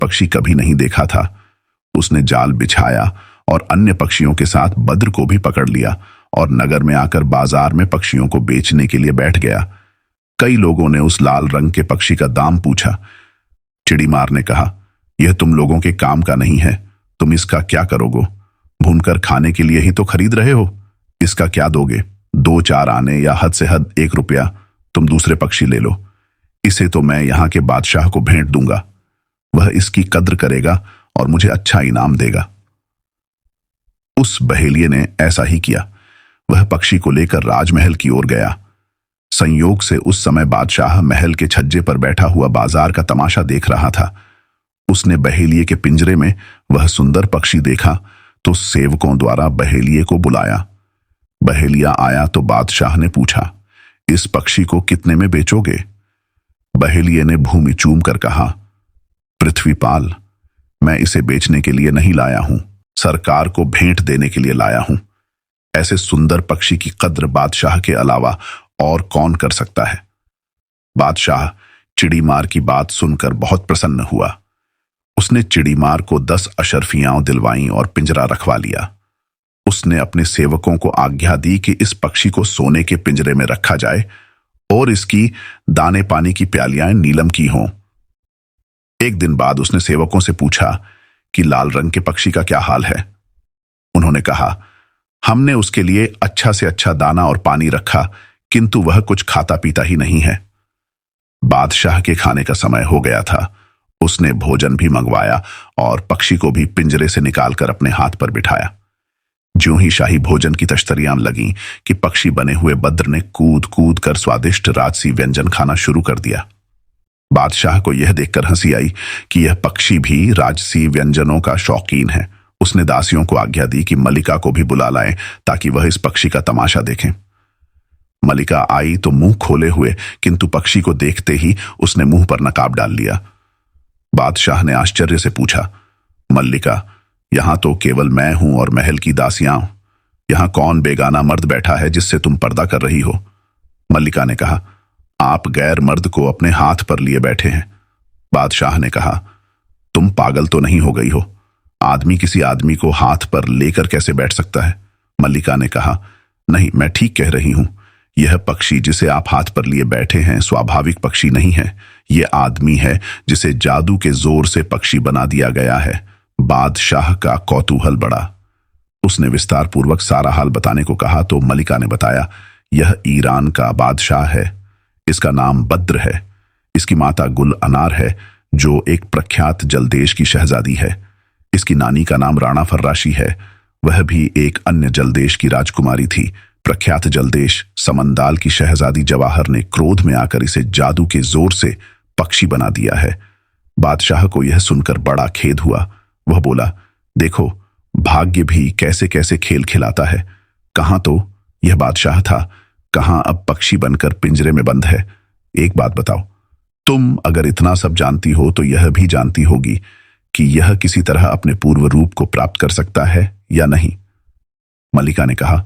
पक्षी कभी नहीं देखा था। उसने जाल बिछाया और अन्य पक्षियों के साथ बद्र को भी पकड़ लिया और नगर में आकर बाजार में पक्षियों को बेचने के लिए बैठ गया। कई लोगों ने उस लाल रंग के पक्षी का दाम पूछा। चिड़ीमार ने कहा, यह तुम लोगों के काम का नहीं है, तुम इसका क्या करोगे? भूनकर खाने के लिए ही तो खरीद रहे हो, इसका क्या दोगे? 2-4 आने या हद से हद 1 रुपया। तुम दूसरे पक्षी ले लो, इसे तो मैं यहाँ के बादशाह को भेंट दूंगा, वह इसकी कद्र करेगा और मुझे अच्छा इनाम देगा। उस बहेलिये ने ऐसा ही किया। वह पक्षी को लेकर राजमहल की ओर गया। संयोग से उस समय बादशाह महल के छज्जे पर बैठा हुआ बाजार का तमाशा देख रहा था। उसने बहेलिये के पिंजरे में वह सुंदर पक्षी देखा तो सेवकों द्वारा बहेलिये को बुलाया। बहेलिया आया तो बादशाह ने पूछा, इस पक्षी को कितने में बेचोगे? बहेलिये ने भूमि चूम कर कहा, पृथ्वीपाल, मैं इसे बेचने के लिए नहीं लाया हूं, सरकार को भेंट देने के लिए लाया हूं। ऐसे सुंदर पक्षी की कद्र बादशाह के अलावा और कौन कर सकता है? बादशाह चिड़ीमार की बात सुनकर बहुत प्रसन्न हुआ। उसने चिड़ीमार को 10 अशर्फियां दिलवाईं और पिंजरा रखवा लिया। उसने अपने सेवकों को आज्ञा दी कि इस पक्षी को सोने के पिंजरे में रखा जाए और इसकी दाने पानी की प्यालियां नीलम की हों। एक दिन बाद उसने सेवकों से पूछा कि लाल रंग के पक्षी का क्या हाल है? उन्होंने कहा, हमने उसके लिए अच्छा से अच्छा दाना और पानी रखा, किंतु वह कुछ खाता पीता ही नहीं है। बादशाह के खाने का समय हो गया था। उसने भोजन भी मंगवाया और पक्षी को भी पिंजरे से निकालकर अपने हाथ पर बिठाया। ज्यों ही शाही भोजन की तश्तरियां लगीं कि पक्षी बने हुए बद्र ने कूद कूद कर स्वादिष्ट राजसी व्यंजन खाना शुरू कर दिया। बादशाह को यह देखकर हंसी आई कि यह पक्षी भी राजसी व्यंजनों का शौकीन है। उसने दासियों को आज्ञा दी कि मलिका को भी बुला लाएं ताकि वह इस पक्षी का तमाशा देखें। मलिका आई तो मुंह खोले हुए, किंतु पक्षी को देखते ही उसने मुंह पर नकाब डाल लिया। बादशाह ने आश्चर्य से पूछा, मल्लिका, यहां तो केवल मैं हूं और महल की दासियां, यहां कौन बेगाना मर्द बैठा है जिससे तुम पर्दा कर रही हो? मल्लिका ने कहा, आप गैर मर्द को अपने हाथ पर लिए बैठे हैं। बादशाह ने कहा, तुम पागल तो नहीं हो गई हो? आदमी किसी आदमी को हाथ पर लेकर कैसे बैठ सकता है? मल्लिका ने कहा, नहीं, मैं ठीक कह रही हूं। यह पक्षी जिसे आप हाथ पर लिए बैठे हैं स्वाभाविक पक्षी नहीं है, यह आदमी है जिसे जादू के जोर से पक्षी बना दिया गया है। बादशाह का कौतूहल बढ़ा। उसने विस्तार पूर्वक सारा हाल बताने को कहा तो मलिका ने बताया, यह ईरान का बादशाह है, इसका नाम बद्र है। इसकी माता गुल अनार है जो एक प्रख्यात जलदेश की शहजादी है। इसकी नानी का नाम राणा फर्राशी है, वह भी एक अन्य जलदेश की राजकुमारी थी। प्रख्यात जलदेश समंदाल की शहजादी जवाहर ने क्रोध में आकर इसे जादू के जोर से पक्षी बना दिया है। बादशाह को यह सुनकर बड़ा खेद हुआ। वह बोला, देखो भाग्य भी कैसे कैसे खेल खिलाता है। कहां तो यह बादशाह था, कहां अब पक्षी बनकर पिंजरे में बंद है। एक बात बताओ, तुम अगर इतना सब जानती हो तो यह भी जानती होगी कि यह किसी तरह अपने पूर्व रूप को प्राप्त कर सकता है या नहीं? मलिका ने कहा,